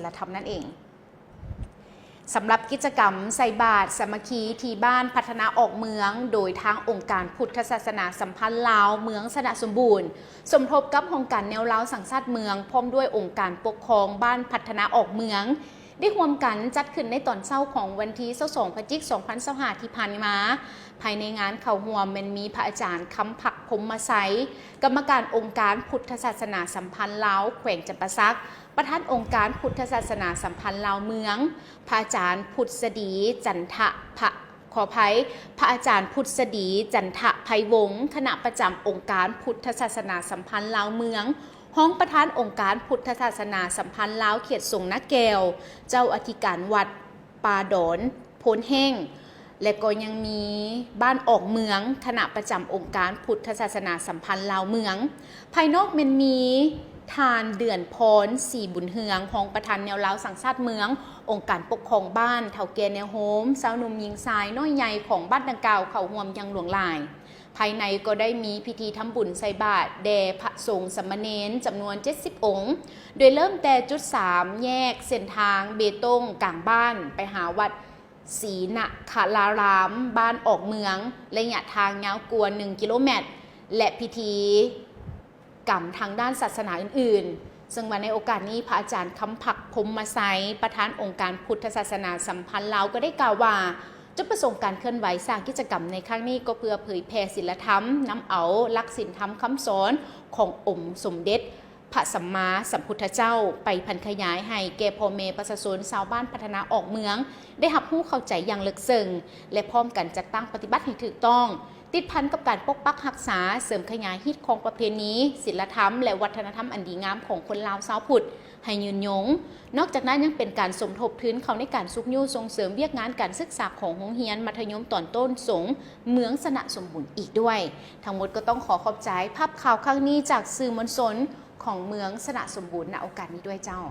ลธรรมนั่นเองสำหรับกิจกรรมใส่บาตรสามัคคีที่บ้านพัฒนาออกเมืองโดยทางองค์การพุทธศาสนาสัมพันธ์ลาวเมืองสนะสมบูรณ์สมทบกับโครงการแนวลาวสังสาดเมืองพร้อมด้วยองค์การปกครองบ้านพัฒนาออกเมืองได้ร่วมกันจัดขึ้นในตอนเช้าของวันที่22 พฤศจิกายน 2025 ที่ผ่านมาภายในงานเข้าร่วมมันมีพระอาจารย์คำผักพรหมไสยกรรมการองค์การพุทธศาสนาสัมพันธ์ลาวแขวงจำปาสักประธานองค์การพุทธศาสนาสัมพันธ์ลาวเมืองพระอาจารย์พุทธศดีจันทะขออภัยพระอาจารย์พุทธศดีจันทะไพวงศ์คณะประจำองค์การพุทธศาสนาสัมพันธ์ลาวเมืองห้องประธานองค์การพุทธศาสนาสัมพันธ์ลาวเขตสงนาแก้วเจ้าอธิการวัดปาดอนโพนแห้งและก็ยังมีบ้านออกเมืองคณะประจำองค์การพุทธศาสนาสัมพันธ์ลาวเมืองภายนอกมันมีทานเดือนพรสี่บุญเฮืองของประธานแนวลาวสังสาดเมืององค์การปกครองบ้านเฒ่าแก่แนวโฮมสาวหนุ่มหญิงชายน้อยใหญ่ของบ้านดังกล่าวเข้าร่วมยังหลวงหลายภายในก็ได้มีพิธีทำบุญใส่บาตรแด่พระสงฆ์สามเณรจำนวน70 องค์โดยเริ่มแต่จุด3แยกเส้นทางเบตงกลางบ้านไปหาวัดศรีนครารามบ้านออกเมืองระยะทางยาวกว่า1 กิโลเมตรและพิธีกรรมทางด้านศาสนาอื่นๆซึ่งวันในโอกาสนี้พระอาจารย์คำผักพรหมไสยประธานองค์การพุทธศาสนาสัมพันธ์ลาวก็ได้กล่าวว่าจุดประสงค์การเคลื่อนไหวสร้างกิจกรรมในครั้งนี้ก็เพื่อเผยแผ่ศีลธรรมน้ำเอาหลักศีลธรรมคำสอนขององค์สมเด็จพระสัมมาสัมพุทธเจ้าไปพันขยายให้แก่พ่อแม่ประชาชนชาวบ้านพัฒนาออกเมืองได้รับรู้เข้าใจอย่างลึกซึ้งและพร้อมกันจัดตั้งปฏิบัติให้ถูกต้องติดพันกับการปกปักรักษาเสริมขยายฮิตของประเพณีศีลธรรมและวัฒนธรรมอันดีงามของคนลาวชาวพุทธให้ยืนยงนอกจากนั้นยังเป็นการสมทบทุนเขาในการซุกยู่ส่งเสริมเวียกงานการศึกษาของโรงเรียนมัธยมตอนต้นสงเมืองสนะสมบูรณ์อีกด้วยทั้งหมดก็ต้องขอขอบใจภาพข่าวครั้งนี้จากสื่อมวลชนของเมืองสนะสมบูรณ์ณโอกาสนี้ด้วยเจ้า